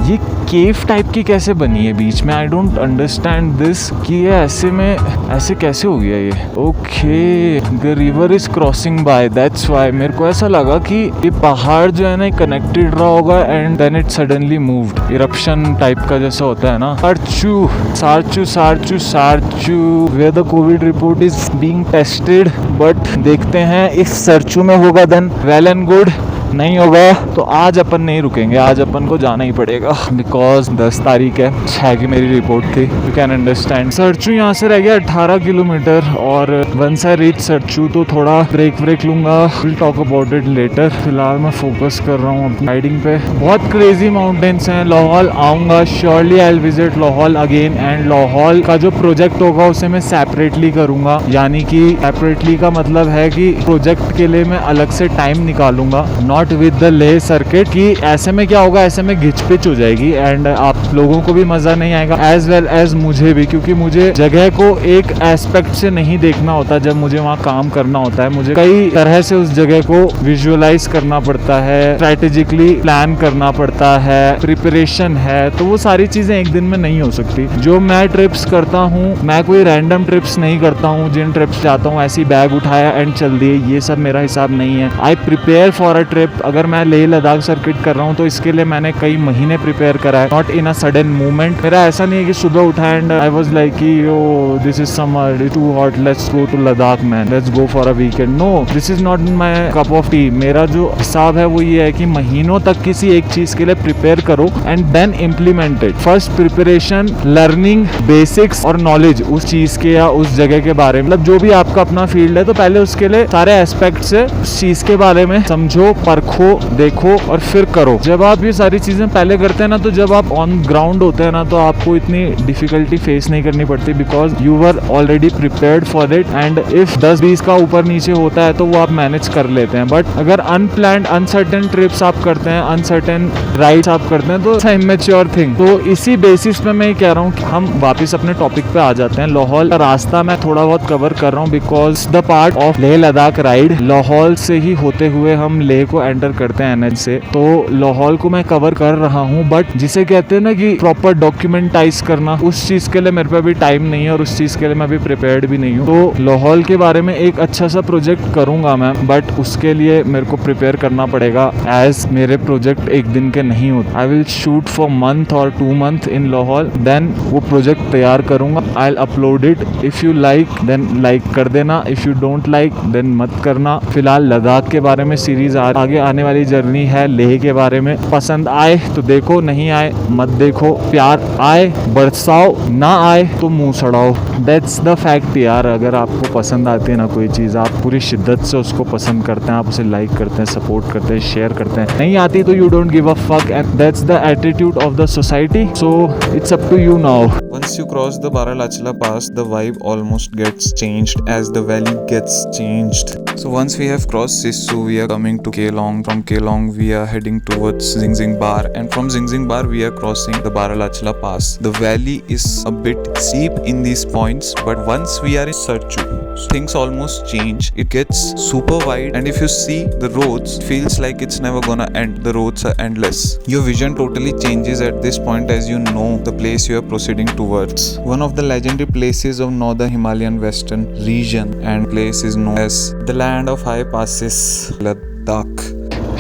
ये केव टाइप की कैसे बनी है बीच में? आई डोंट अंडरस्टैंड दिस कि ये ऐसे में ऐसे कैसे हो गया ये। Okay, the river is crossing by, that's why. मेरे को ऐसा लगा कि ये पहाड़ जो है ना कनेक्टेड रहा होगा and then it suddenly moved, eruption type का जैसा होता है ना। Sarchu Sarchu Sarchu Sarchu where the COVID report is being tested, but देखते हैं इस सरचू में होगा देन वेल एंड गुड, नहीं होगा तो आज अपन नहीं रुकेंगे, आज अपन को जाना ही पड़ेगा बिकॉज 10 तारीख है, 6 की मेरी रिपोर्ट थी। You can understand. सरचू यहाँ से रह गया 18 किलोमीटर और वंस आई रीच सरचू तो थोड़ा ब्रेक लूंगा। Will talk about it later. फिलहाल मैं फोकस कर रहा हूँ अपनी राइडिंग पे। बहुत क्रेजी माउंटेन्स हैं। लाहौल आऊँगा, surely I will visit Lahaul again, and Lahaul का जो प्रोजेक्ट होगा उसे मैं सेपरेटली करूँगा। यानी कि सेपरेटली का मतलब है कि प्रोजेक्ट के लिए मैं अलग से टाइम निकालूंगा, not with the Leh circuit. कि ऐसे में क्या होगा, ऐसे में घिच पिच हो जाएगी एंड आप लोगों को भी मजा नहीं आएगा एज वेल एज मुझे भी, क्योंकि मुझे जगह को एक एस्पेक्ट से नहीं देखना होता। जब मुझे वहाँ काम करना होता है मुझे कई तरह से उस जगह को विजुअलाइज करना पड़ता है, स्ट्रेटेजिकली प्लान करना पड़ता है, प्रिपरेशन है, तो वो सारी चीजें एक दिन में नहीं हो सकती। जो मैं ट्रिप्स करता हूँ, मैं कोई रैंडम ट्रिप्स नहीं करता हूँ। जिन ट्रिप्स जाता हूँ ऐसी बैग उठाया एंड चल दिए, ये सब मेरा हिसाब नहीं है। I prepare for a trip. अगर मैं लेह लद्दाख सर्किट कर रहा हूँ तो इसके लिए मैंने कई महीने प्रिपेयर करा है, not in a sudden movement. मेरा ऐसा नहीं है कि सुबह उठा एंड आई वाज लाइक कि oh this is summer, it's too hot, let's go to Ladakh man, let's go for a weekend. No, this is not my cup of tea. मेरा जो हिसाब है वो ये है कि महीनों तक किसी एक चीज के लिए प्रिपेयर करो and then implement it. First preparation, learning basics और नॉलेज उस चीज के या उस जगह के बारे में, मतलब जो भी आपका अपना फील्ड है, तो पहले उसके लिए सारे एस्पेक्ट से उस चीज के बारे में समझो, परखो, देखो और फिर करो। जब आप ये सारी चीजें पहले करते हैं ना, तो जब आप ऑन ग्राउंड होते हैं ना, तो आपको इतनी डिफिकल्टी फेस नहीं करनी पड़ती because you were already prepared for it. And if 10-20 का ऊपर नीचे होता है तो वो आप मैनेज कर लेते हैं। बट अगर अनप्लान्ड अनसर्टेन ट्रिप्स आप करते हैं, अनसर्टेन राइड्स आप करते हैं, तो इट्स इमेच्योर थिंग। तो इसी बेसिस पे मैं कह रहा हूँ कि हम वापस अपने टॉपिक पे आ जाते हैं। लाहौल का रास्ता मैं थोड़ा बहुत कवर कर रहा हूँ because the part of Leh Ladakh ride Lahaul से ही होते हुए हम लेह को एंटर करते हैं एनएच से, तो लाहौल को मैं कवर कर रहा हूँ। बट जिसे कहते हैं ना कि प्रॉपर डॉक्यूमेंटाइज करना, उस चीज के लिए मेरे पे अभी टाइम नहीं है और उस चीज के लिए मैं अभी प्रिपेयर्ड भी नहीं हूँ। तो लाहौल के बारे में एक अच्छा सा प्रोजेक्ट करूंगा मैं, बट उसके लिए मेरे को प्रिपेयर करना पड़ेगा एज मेरे प्रोजेक्ट एक दिन के नहीं होते। I will shoot for month और 2 मंथ इन लाहौल, देन वो प्रोजेक्ट तैयार करूंगा। I will upload it. If you like then like कर देना, if you don't like then मत करना। फिलहाल लद्दाख के बारे में सीरीज आगे आने वाली जर्नी है। लेह के बारे में पसंद आए तो देखो, नहीं आए मत देखो। प्यार आए बरसाओ, ना आए तो मुंह सड़ाओ। दैट्स द फैक्ट यार। अगर आपको पसंद आती है ना कोई चीज़, आप पूरी शिद्दत से उसको पसंद करते हैं, आप उसे लाइक करते हैं, सपोर्ट करते हैं, शेयर करते हैं। नहीं आती तो you don't give a fuck and that's the attitude of the society. So it's up to you now. Once you cross the Baralachla Pass, the vibe almost gets changed as the valley gets changed. So once we have crossed Sissu, we are coming to Kelong. From Kelong, we are heading towards Zingzing Bar, and from Zingzing Bar, we are crossing the Baralachla Pass. The valley is a bit steep in these points, but once we are in Sarchu, things almost change. It gets super wide, and if you see the roads, it feels like it's never gonna end. The roads are endless. Your vision totally changes at this point as you know the place you are proceeding towards. One of the legendary places of northern Himalayan western region, and place is known as the land of high passes, Ladakh.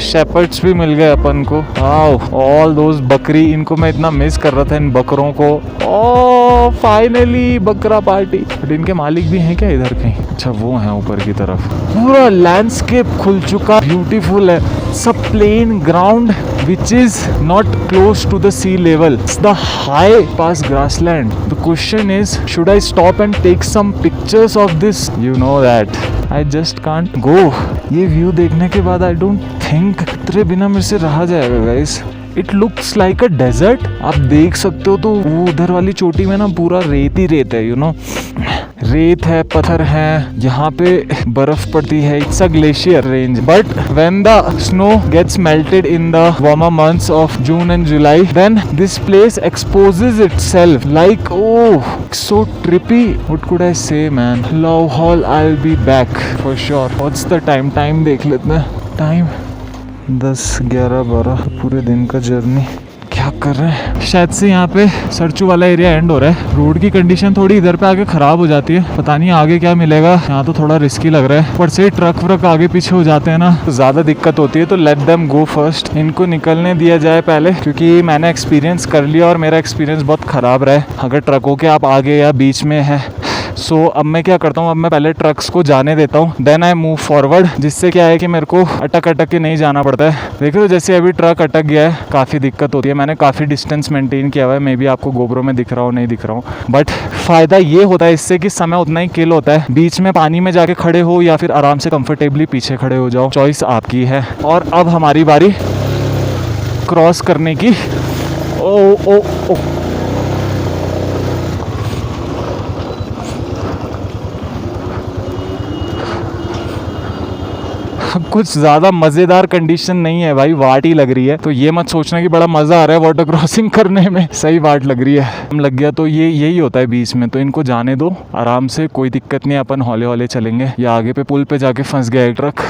Shepherds भी मिल गए अपन को। All those बकरी, इनको मैं इतना miss कर रहा था, इन बकरों को। ओ फाइनली बकरा पार्टी। बट इनके मालिक भी हैं क्या इधर कहीं? अच्छा वो हैं ऊपर की तरफ। पूरा लैंडस्केप खुल चुका, ब्यूटीफुल है। सब plain ground which is not close to the sea level. It's the high pass grassland. The question is, should I stop and take some pictures of this? You know that I just can't go. ये view देखने के बाद I don't think तेरे बिना मेरे से रहा जाएगा guys. It looks like a desert. आप देख सकते हो तो वो उधर वाली चोटी में ना पूरा रेत ही रेत है, you know. रेत है, पत्थर है, यहाँ पे बर्फ पड़ती है। It's a glacier range, but when the snow gets melted in the warmer months of June and July, then this place exposes itself like so trippy. What could I say man? Lahaul I will be back for sure. What's the time देख लेते हैं। Time 10, 11, 12, पूरे दिन का journey. क्या कर रहे हैं? शायद से यहाँ पे सरचू वाला एरिया एंड हो रहा है। रोड की कंडीशन थोड़ी इधर पे आके खराब हो जाती है, पता नहीं आगे क्या मिलेगा। यहाँ तो थोड़ा रिस्की लग रहा है, पर से ट्रक व्रक आगे पीछे हो जाते हैं ना तो ज़्यादा दिक्कत होती है। तो लेट देम गो फर्स्ट, इनको निकलने दिया जाए पहले, क्योंकि मैंने एक्सपीरियंस कर लिया और मेरा एक्सपीरियंस बहुत ख़राब रहा है अगर ट्रकों के आप आगे या बीच में है। सो अब मैं क्या करता हूँ, अब मैं पहले ट्रक्स को जाने देता हूँ, देन आई मूव फॉरवर्ड, जिससे क्या है कि मेरे को अटक के नहीं जाना पड़ता है। देख रहे हो जैसे अभी ट्रक अटक गया है, काफ़ी दिक्कत होती है। मैंने काफ़ी डिस्टेंस मेंटेन किया हुआ है, मे बी आपको गोप्रो में दिख रहा हो नहीं दिख रहा हो, बट फ़ायदा ये होता है इससे कि समय उतना ही किल होता है। बीच में पानी में जाके खड़े हो या फिर आराम से कंफर्टेबली पीछे खड़े हो जाओ, चॉइस आपकी है। और अब हमारी बारी क्रॉस करने की। ओ ओ ओ कुछ ज़्यादा मज़ेदार कंडीशन नहीं है भाई, वाट ही लग रही है। तो ये मत सोचना कि बड़ा मज़ा आ रहा है वाटर क्रॉसिंग करने में, सही वाट लग रही है। हम लग गया तो ये यही होता है बीच में, तो इनको जाने दो आराम से, कोई दिक्कत नहीं, अपन हौले हौले चलेंगे। या आगे पे पुल पे जाके फंस गया एक ट्रक।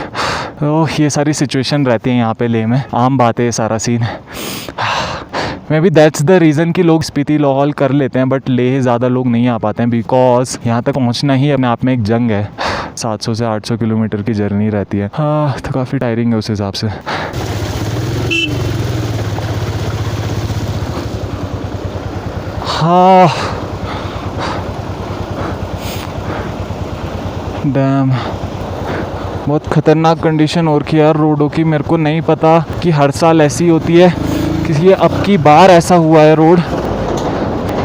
तो ये सारी सिचुएशन रहती है यहाँ पे लेह में, आम बात है ये सारा scene. Maybe that's the reason कि लोग स्पीति लाहौल कर लेते हैं बट लेह ज़्यादा लोग नहीं आ पाते हैं, बिकॉज यहाँ तक पहुँचना ही अपने आप में एक जंग है। 700 से 800 किलोमीटर की जर्नी रहती है। हाँ तो काफ़ी टायरिंग है उस हिसाब से। हाँ डैम, बहुत ख़तरनाक कंडीशन और की यार रोडों की। मेरे को नहीं पता कि हर साल ऐसी होती है कि ये अब की बार ऐसा हुआ है रोड,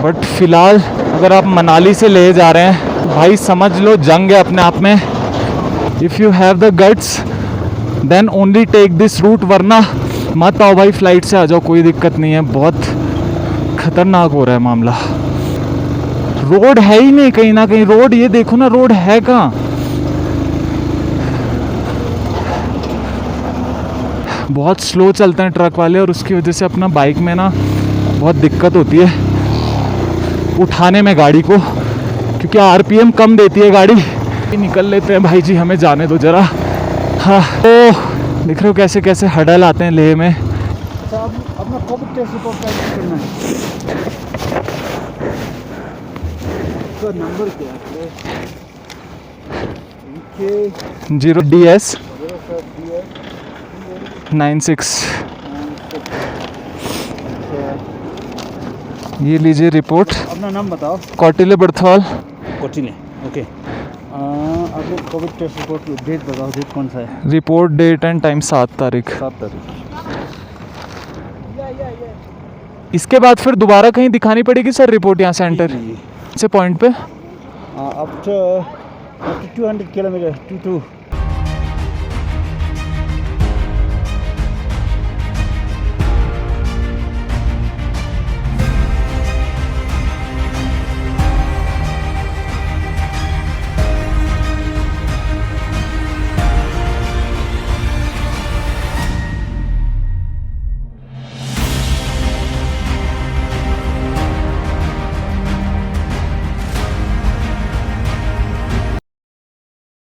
बट फ़िलहाल अगर आप मनाली से ले जा रहे हैं तो भाई समझ लो जंग है अपने आप में। If you have the guts then only take this route, वरना मत आओ भाई, फ्लाइट से आ जाओ, कोई दिक्कत नहीं है। बहुत ख़तरनाक हो रहा है मामला। रोड है ही नहीं कहीं ना कहीं, रोड ये देखो ना, रोड है कहाँ। बहुत स्लो चलते हैं ट्रक वाले और उसकी वजह से अपना बाइक में ना बहुत दिक्कत होती है उठाने में गाड़ी को, क्योंकि आरपीएम कम देती है गाड़ी। निकल लेते हैं भाई जी, हमें जाने दो जरा। हाँ तो देख रहे हो कैसे कैसे हडल आते हैं लेह में। अपना कोविड टेस्ट रिपोर्ट करना है। तो नंबर क्या है? 0DS 96। ये लीजिए रिपोर्ट। अपना नाम बताओ। कौटिल्य बर्थवाल। कोटिले, ओके। आपको कोविड टेस्ट रिपोर्ट डेट बताओ, डेट कौन सा है? रिपोर्ट डेट एंड टाइम 7 तारीख। 7 तारीख। इसके बाद फिर दोबारा कहीं दिखानी पड़ेगी सर रिपोर्ट यहाँ सेंटर से पॉइंट पे? After 200 kilometre, 2